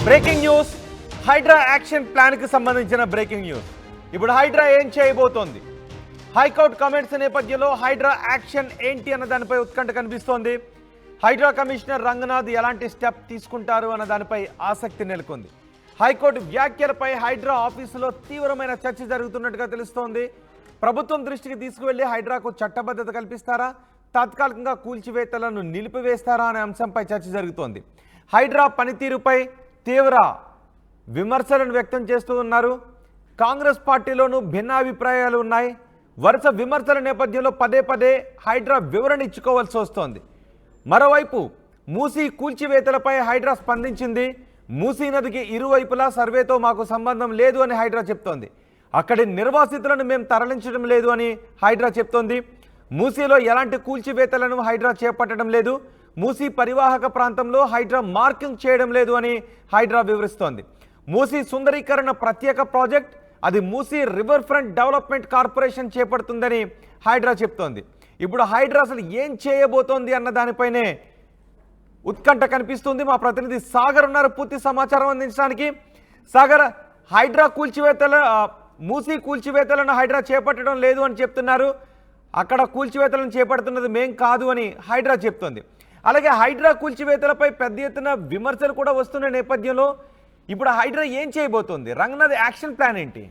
Breaking news Hydraa action plan కి సంబంధించిన breaking news. ఇప్పుడు హైడ్రా ఏం చేయబోతోంది? హైకోర్టు కామెంట్స్ నేపథ్యంలో హైడ్రా యాక్షన్ ఏంటి అన్న దానిపై ఉత్కంఠ కనిపిస్తోంది. హైడ్రా కమిషనర్ రంగనాథ్ ఎలాంటి స్టెప్ తీసుకుంటారు అన్న దానిపై ఆసక్తి నెలకొంది. హైకోర్టు వ్యాఖ్యలపై హైడ్రా ఆఫీసులో తీవ్రమైన చర్చ జరుగుతున్నట్టుగా తెలుస్తోంది. ప్రభుత్వం దృష్టికి తీసుకువెళ్లి హైడ్రాకు చట్టబద్ధత కల్పిస్తారా, తాత్కాలికంగా కూల్చివేతలను నిలిపివేస్తారా అనే అంశంపై చర్చ జరుగుతోంది. హైడ్రా పనితీరుపై తీవ్ర విమర్శలను వ్యక్తం చేస్తూ ఉన్నారు. కాంగ్రెస్ పార్టీలోనూ భిన్నాభిప్రాయాలు ఉన్నాయి. వరుస విమర్శల నేపథ్యంలో పదే పదే హైడ్రా వివరణ ఇచ్చుకోవాల్సి వస్తోంది. మరోవైపు మూసీ కూల్చివేతలపై హైడ్రా స్పందించింది. మూసీ నదికి ఇరువైపులా సర్వేతో మాకు సంబంధం లేదు అని హైడ్రా చెప్తోంది. అక్కడి నిర్వాసితులను మేము తరలించడం లేదు అని హైడ్రా చెప్తోంది. మూసీలో ఎలాంటి కూల్చివేతలను హైడ్రా చేపట్టడం లేదు. మూసీ పరివాహక ప్రాంతంలో హైడ్రా మార్కింగ్ చేయడం లేదు అని హైడ్రా వివరిస్తోంది. మూసీ సుందరీకరణ ప్రత్యేక ప్రాజెక్ట్, అది Musi river front development corporation చేపడుతుందని హైడ్రా చెప్తోంది. ఇప్పుడు హైడ్రా అసలు ఏం చేయబోతోంది అన్న దానిపైనే ఉత్కంఠ కనిపిస్తుంది. మా ప్రతినిధి సాగర్ ఉన్నారు పూర్తి సమాచారం అందించడానికి. సాగర్, హైడ్రా మూసీ కూల్చివేతలను హైడ్రా చేపట్టడం లేదు అని చెప్తున్నారు. అక్కడ కూల్చివేతలను చేపడుతున్నది మేం కాదు అని హైడ్రా చెప్తోంది. అలాగే హైడ్రా కూల్చివేతలపై పెద్ద ఎత్తున విమర్శలు కూడా వస్తున్న నేపథ్యంలో ఇప్పుడు హైడ్రా ఏం చేయబోతోంది? రంగనాథ్ యాక్షన్ ప్లాన్ ఏంటి?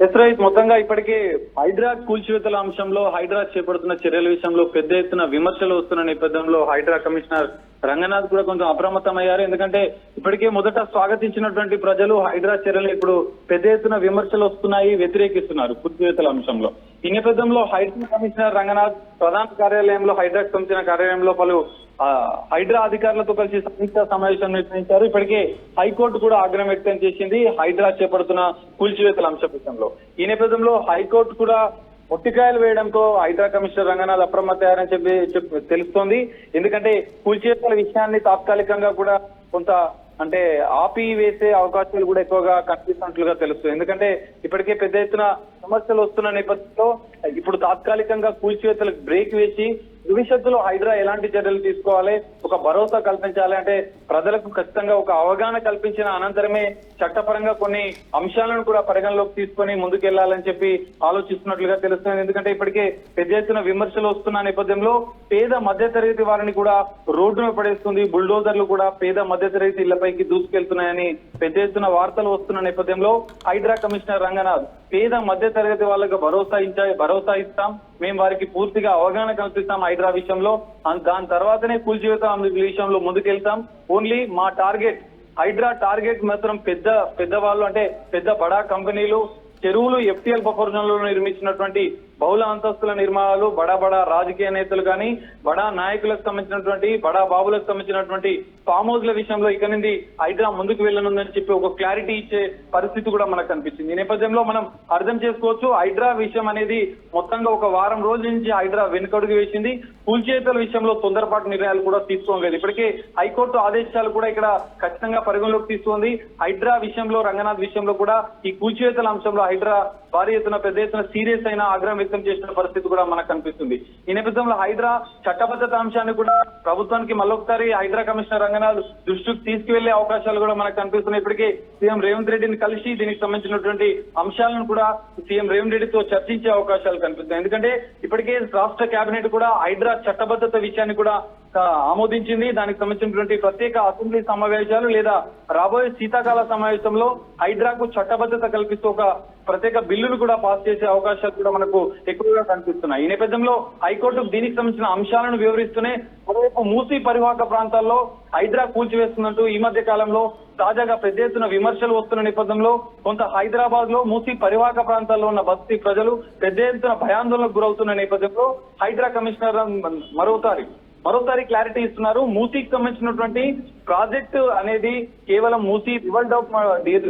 ఎస్రైట్ మొత్తంగా ఇప్పటికే హైడ్రా కూల్చివేతల అంశంలో హైడ్రా చేపడుతున్న చర్యల విషయంలో పెద్ద ఎత్తున విమర్శలు వస్తున్న నేపథ్యంలో హైడ్రా కమిషనర్ రంగనాథ్ కూడా కొంచెం అప్రమత్తమయ్యారు. ఎందుకంటే ఇప్పటికే మొదట స్వాగతించినటువంటి ప్రజలు హైడ్రా చర్యలు ఇప్పుడు పెద్ద ఎత్తున విమర్శలు వస్తున్నాయి, వ్యతిరేకిస్తున్నారు కూల్చివేతల అంశంలో. ఈ నేపథ్యంలో హైడ్రా కమిషనర్ రంగనాథ్ ప్రధాన కార్యాలయంలో హైడ్రా కమిషనర్ కార్యాలయంలో పలు హైడ్రా అధికారులతో కలిసి సమీక్షా సమావేశం నిర్వహించారు. ఇప్పటికే హైకోర్టు కూడా ఆగ్రహం వ్యక్తం చేసింది హైడ్రా చేపడుతున్న కూల్చివేతల అంశం విషయంలో. ఈ నేపథ్యంలో హైకోర్టు కూడా మొట్టికాయలు వేయడంతో హైడ్రా కమిషనర్ రంగనాథ్ అప్రమత్తయ్యారని చెప్పి తెలుస్తోంది. ఎందుకంటే కూల్చివేతల విషయాన్ని తాత్కాలికంగా కూడా కొంత అంటే ఆపివేసే అవకాశాలు కూడా ఎక్కువగా కనిపిస్తున్నట్లుగా తెలుస్తుంది. ఎందుకంటే ఇప్పటికే పెద్ద ఎత్తున సమస్యలు వస్తున్న నేపథ్యంలో ఇప్పుడు తాత్కాలికంగా కూల్చివేతలకు బ్రేక్ వేసి భవిష్యత్తులో హైడ్రా ఎలాంటి చర్యలు తీసుకోవాలి, ఒక భరోసా కల్పించాలి అంటే ప్రజలకు ఖచ్చితంగా ఒక అవగాహన కల్పించిన అనంతరమే చట్టపరంగా కొన్ని అంశాలను కూడా పరిగణలోకి తీసుకొని ముందుకెళ్లాలని చెప్పి ఆలోచిస్తున్నట్లుగా తెలుస్తుంది. ఎందుకంటే ఇప్పటికే పెద్ద ఎత్తున విమర్శలు వస్తున్న నేపథ్యంలో పేద మధ్యతరగతి వారిని కూడా రోడ్డున పడేస్తుంది. బుల్డోజర్లు కూడా పేద మధ్యతరగతి ఇళ్లపైకి దూసుకెళ్తున్నాయని పెద్ద ఎత్తున వార్తలు వస్తున్న నేపథ్యంలో హైడ్రా కమిషనర్ రంగనాథ్ పేద మధ్యతరగతి వాళ్ళకు భరోసా ఇస్తాం, మేము వారికి పూర్తిగా అవగాహన కల్పిస్తాం హైడ్రా విషయంలో, దాని తర్వాతనే కూల్చివేత విషయంలో ముందుకెళ్తాం. ఓన్లీ మా టార్గెట్ హైడ్రా టార్గెట్ మాత్రం పెద్ద వాళ్ళు అంటే పెద్ద బడా కంపెనీలు, చెరువులు ఎఫ్టీఎల్ బఫర్ జోన్ లో నిర్మించినటువంటి బహుళ అంతస్తుల నిర్మాణాలు, బడా రాజకీయ నేతలు కానీ బడా నాయకులకు సంబంధించినటువంటి బడా బాబులకు సంబంధించినటువంటి ఫామ్ హౌస్ల విషయంలో ఇక నుండి హైడ్రా ముందుకు వెళ్ళనుందని చెప్పి ఒక క్లారిటీ ఇచ్చే పరిస్థితి కూడా మనకు కనిపించింది. ఈ నేపథ్యంలో మనం అర్థం చేసుకోవచ్చు హైడ్రా విషయం అనేది మొత్తంగా ఒక వారం రోజుల నుంచి హైడ్రా వెనుకడుగు వేసింది. కూల్చివేతల విషయంలో తొందరపాటు నిర్ణయాలు కూడా తీసుకోలేదు. ఇప్పటికే హైకోర్టు ఆదేశాలు కూడా ఇక్కడ ఖచ్చితంగా పరిగణలోకి తీసుకుంది. హైడ్రా విషయంలో రంగనాథ్ విషయంలో కూడా ఈ కూల్చివేతల అంశంలో హైడ్రా భారీ ఎత్తున పెద్ద ఎత్తున సీరియస్ అయిన ఆగ్రహం వ్యక్తం చేసిన పరిస్థితి కూడా మనకు కనిపిస్తుంది. ఈ నేపథ్యంలో హైడ్రా చట్టబద్ధత అంశాన్ని కూడా ప్రభుత్వానికి మళ్ళొకసారి హైడ్రా కమిషనర్ రంగనాథ్ దృష్టికి తీసుకువెళ్లే అవకాశాలు కూడా మనకు కనిపిస్తున్నాయి. ఇప్పటికే సీఎం రేవంత్ రెడ్డిని కలిసి దీనికి సంబంధించినటువంటి అంశాలను కూడా సీఎం రేవంత్ రెడ్డితో చర్చించే అవకాశాలు కనిపిస్తున్నాయి. ఎందుకంటే ఇప్పటికే రాష్ట్ర కేబినెట్ కూడా హైడ్రా చట్టబద్ధత విషయాన్ని కూడా ఆమోదించింది. దానికి సంబంధించినటువంటి ప్రత్యేక అసెంబ్లీ సమావేశాలు లేదా రాబోయే శీతాకాల సమావేశంలో హైడ్రాకు చట్టబద్ధత కల్పిస్తూ ఒక ప్రత్యేక బిల్లును కూడా పాస్ చేసే అవకాశాలు కూడా మనకు ఎక్కువగా కనిపిస్తున్నాయి. ఈ నేపథ్యంలో హైకోర్టు దీనికి సంబంధించిన అంశాలను వివరిస్తూనే మరోవైపు మూసీ పరివాహక ప్రాంతాల్లో హైడ్రా కూల్చివేస్తున్నట్టు ఈ మధ్య కాలంలో తాజాగా పెద్ద ఎత్తున విమర్శలు వస్తున్న నేపథ్యంలో కొంత హైదరాబాద్ లో మూసీ పరివాహక ప్రాంతాల్లో ఉన్న బస్తీ ప్రజలు పెద్ద ఎత్తున భయాందోళనకు గురవుతున్న నేపథ్యంలో హైడ్రా కమిషనర్ మరోసారి క్లారిటీ ఇస్తున్నారు. మూసీకి సంబంధించినటువంటి ప్రాజెక్టు అనేది కేవలం మూసీ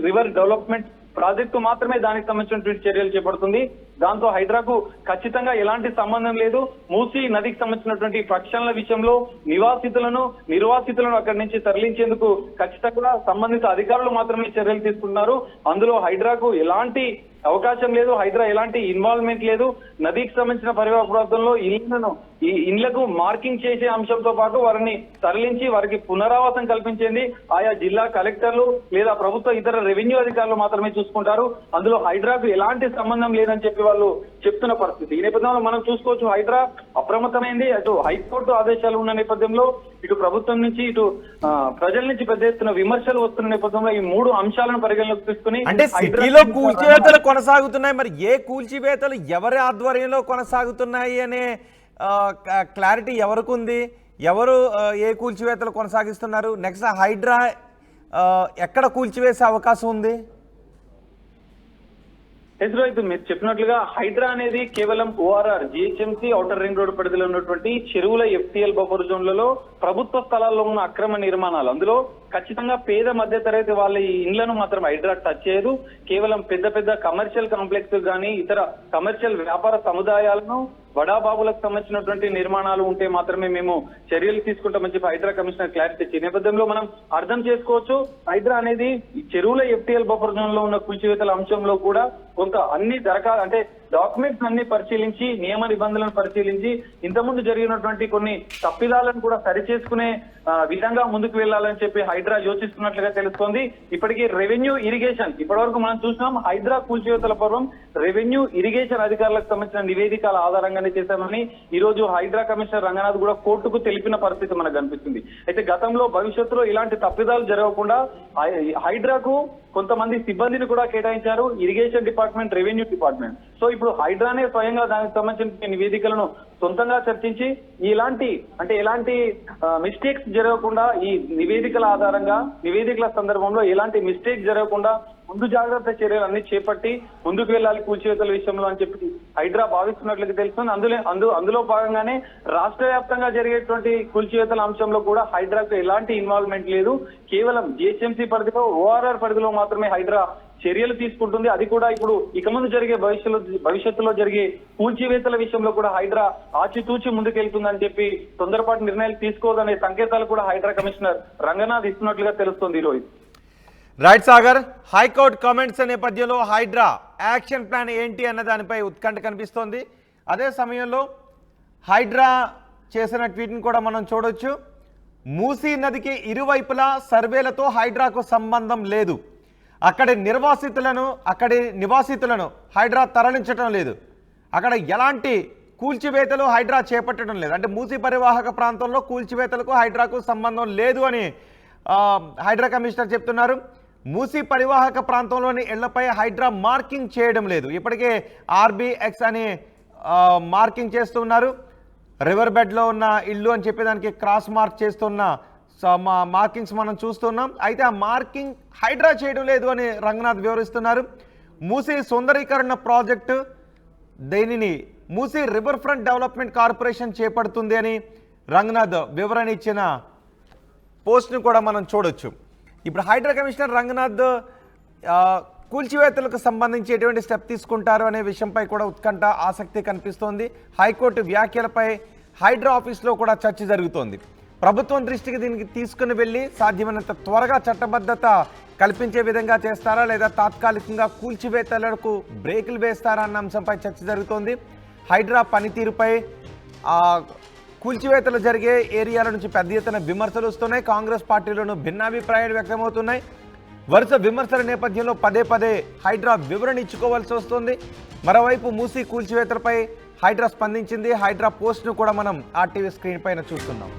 రివర్ డెవలప్మెంట్ ప్రాజెక్టు మాత్రమే దానికి సంబంధించినటువంటి చర్యలు చేపడుతుంది. దాంతో హైడ్రాకు ఖచ్చితంగా ఎలాంటి సంబంధం లేదు. మూసీ నదికి సంబంధించినటువంటి ప్రక్షాళన విషయంలో నిర్వాసితులను అక్కడి నుంచి తరలించేందుకు ఖచ్చితంగా సంబంధిత అధికారులు మాత్రమే చర్యలు తీసుకుంటున్నారు. అందులో హైడ్రాకు ఎలాంటి అవకాశం లేదు, హైడ్రా ఎలాంటి ఇన్వాల్వ్మెంట్ లేదు. నదికి సంబంధించిన పరివాహ ప్రాంతంలో ఇళ్లకు మార్కింగ్ చేసే అంశంతో పాటు వారిని తరలించి వారికి పునరావాసం కల్పించేది ఆయా జిల్లా కలెక్టర్లు లేదా ప్రభుత్వ ఇతర రెవెన్యూ అధికారులు మాత్రమే చూసుకుంటారు. అందులో హైడ్రాకు ఎలాంటి సంబంధం లేదని చెప్పి వాళ్ళు చెప్తున్న పరిస్థితి. ఈ నేపథ్యంలో మనం చూసుకోవచ్చు హైడ్రా అప్రమత్తమైంది. అటు హైకోర్టు ఆదేశాలు ఉన్న నేపథ్యంలో ఇటు ప్రభుత్వం నుంచి ఇటు ప్రజల నుంచి పెద్ద ఎత్తున విమర్శలు వస్తున్న నేపథ్యంలో ఈ మూడు అంశాలను పరిగణలోకి తీసుకుని అంటే సిటీలో కూల్చివేతలు కొనసాగుతున్నాయి. మరి ఏ కూల్చివేతలు ఎవరి ఆధ్వర్యంలో కొనసాగుతున్నాయి అనే క్లారిటీ ఎవరికి ఉంది? ఎవరు ఏ కూల్చివేతలు కొనసాగిస్తున్నారు? నెక్స్ట్ హైడ్రా ఎక్కడ కూల్చివేసే అవకాశం ఉంది? ఎదురైతే మీరు చెప్పినట్లుగా హైడ్రా అనేది కేవలం ORR GHMC outer ring road పరిధిలో ఉన్నటువంటి చెరువుల ఎఫ్టీఎల్ బఫర్ జోన్లలో ప్రభుత్వ స్థలాల్లో ఉన్న అక్రమ నిర్మాణాలు, అందులో ఖచ్చితంగా పేద మధ్య తరగతి వాళ్ళ ఈ ఇండ్లను మాత్రం హైడ్రా టచ్ చేయదు. కేవలం పెద్ద పెద్ద కమర్షియల్ కాంప్లెక్స్ కానీ ఇతర కమర్షియల్ వ్యాపార సముదాయాలను బడాబాబులకు సంబంధించినటువంటి నిర్మాణాలు ఉంటే మాత్రమే మేము చర్యలు తీసుకుంటామని చెప్పి హైడ్రా కమిషనర్ క్లారిటీ ఇచ్చే నేపథ్యంలో మనం అర్థం చేసుకోవచ్చు హైడ్రా అనేది చెరువుల ఎఫ్టీఎల్ బఫర్ జోన్ లో ఉన్న కూల్చివేతల అంశంలో కూడా కొంత అన్ని అంటే డాక్యుమెంట్స్ అన్ని పరిశీలించి నియమ నిబంధనలను పరిశీలించి ఇంతకుముందు జరిగినటువంటి కొన్ని తప్పిదాలను కూడా సరిచేసుకునే విధంగా ముందుకు వెళ్లాలని చెప్పి హైడ్రా యోచిస్తున్నట్లుగా తెలుస్తోంది. ఇప్పటికీ రెవెన్యూ ఇరిగేషన్ ఇప్పటివరకు మనం చూసినాం హైడ్రా కూల్చివేతల పూర్వం రెవెన్యూ ఇరిగేషన్ అధికారులకు సంబంధించిన నివేదికల ఆధారంగానే చేశామని ఈ రోజు హైడ్రా కమిషనర్ రంగనాథ్ కూడా కోర్టుకు తెలిపిన పరిస్థితి మనకు కనిపిస్తుంది. అయితే గతంలో భవిష్యత్తులో ఇలాంటి తప్పిదాలు జరగకుండా హైడ్రాకు కొంతమంది సిబ్బందిని కూడా కేటాయించారు, irrigation department, revenue department. So ఇప్పుడు హైడ్రానే స్వయంగా దానికి సంబంధించిన నివేదికలను సొంతంగా చర్చించి ఎలాంటి మిస్టేక్స్ జరగకుండా ఈ నివేదికల ఆధారంగా నివేదికల సందర్భంలో ఎలాంటి మిస్టేక్స్ జరగకుండా ముందు జాగ్రత్త చర్యలు అన్ని చేపట్టి ముందుకు వెళ్ళాలి కూల్చివేతల విషయంలో అని చెప్పి హైడ్రా భావిస్తున్నట్లుగా తెలుస్తుంది. అందులో భాగంగానే రాష్ట్ర వ్యాప్తంగా జరిగేటువంటి కూల్చివేతల అంశంలో కూడా హైడ్రాకు ఎలాంటి ఇన్వాల్వ్మెంట్ లేదు. కేవలం జిహెచ్ఎంసీ పరిధిలో ఓఆర్ఆర్ పరిధిలో మాత్రమే హైడ్రా చర్యలు తీసుకుంటుంది. అది కూడా ఇప్పుడు ఇక ముందు జరిగే భవిష్యత్తులో జరిగే కూల్చివేతల విషయంలో కూడా హైడ్రా ఆచితూచి ముందుకెళ్తుందని చెప్పి తొందరపాటు నిర్ణయాలు తీసుకోదనే సంకేతాలు కూడా హైడ్రా కమిషనర్ రంగనాథ్ ఇస్తున్నట్లుగా తెలుస్తుంది. Rohit. Right Sagar, high court comments నేపథ్యంలో హైడ్రా యాక్షన్ ప్లాన్ ఏంటి అన్న దానిపై ఉత్కంఠ కనిపిస్తోంది. అదే సమయంలో హైడ్రా చేసిన ట్వీట్ని కూడా మనం చూడొచ్చు. మూసీ నదికి ఇరువైపులా సర్వేలతో హైడ్రాకు సంబంధం లేదు. అక్కడి నివాసితులను హైడ్రా తరలించడం లేదు. అక్కడ ఎలాంటి కూల్చివేతలు హైడ్రా చేపట్టడం లేదు. అంటే మూసీ పరివాహక ప్రాంతంలో కూల్చివేతలకు హైడ్రాకు సంబంధం లేదు అని హైడ్రా కమిషనర్ చెప్తున్నారు. మూసీ పరివాహక ప్రాంతంలోని ఇళ్లపై హైడ్రా మార్కింగ్ చేయడం లేదు. ఇప్పటికే ఆర్బిఎక్స్ అని మార్కింగ్ చేస్తున్నారు. రివర్ బెడ్లో ఉన్న ఇల్లు అని చెప్పేదానికి క్రాస్ మార్క్ చేస్తున్న మార్కింగ్స్ మనం చూస్తున్నాం. అయితే ఆ మార్కింగ్ హైడ్రా చేయడం లేదు అని రంగనాథ్ వివరిస్తున్నారు. మూసీ సుందరీకరణ ప్రాజెక్టు దీనిని Musi river front development corporation చేపడుతుంది అని రంగనాథ్ వివరణ ఇచ్చిన పోస్ట్ను కూడా మనం చూడొచ్చు. ఇప్పుడు హైడ్రా కమిషనర్ రంగనాథ్ కూల్చివేతలకు సంబంధించి ఎటువంటి స్టెప్ తీసుకుంటారు అనే విషయంపై కూడా ఉత్కంఠ ఆసక్తి కనిపిస్తోంది. హైకోర్టు వ్యాఖ్యలపై హైడ్రా ఆఫీస్లో కూడా చర్చ జరుగుతోంది. ప్రభుత్వం దృష్టికి దీనికి తీసుకుని వెళ్ళి సాధ్యమైనంత త్వరగా చట్టబద్ధత కల్పించే విధంగా చేస్తారా లేదా తాత్కాలికంగా కూల్చివేతలకు బ్రేకులు వేస్తారా అన్న అంశంపై చర్చ జరుగుతోంది. హైడ్రా పనితీరుపై కూల్చివేతలు జరిగే ఏరియాల నుంచి పెద్ద ఎత్తున విమర్శలు వస్తున్నాయి. కాంగ్రెస్ పార్టీలోనూ భిన్నాభిప్రాయాలు వ్యక్తమవుతున్నాయి. వరుస విమర్శల నేపథ్యంలో పదే పదే హైడ్రా వివరణ ఇచ్చుకోవాల్సి వస్తుంది. మరోవైపు మూసీ కూల్చివేతలపై హైడ్రా స్పందించింది. హైడ్రా పోస్ట్ను కూడా మనం ఆర్టీవీ స్క్రీన్ పైన చూస్తున్నాం.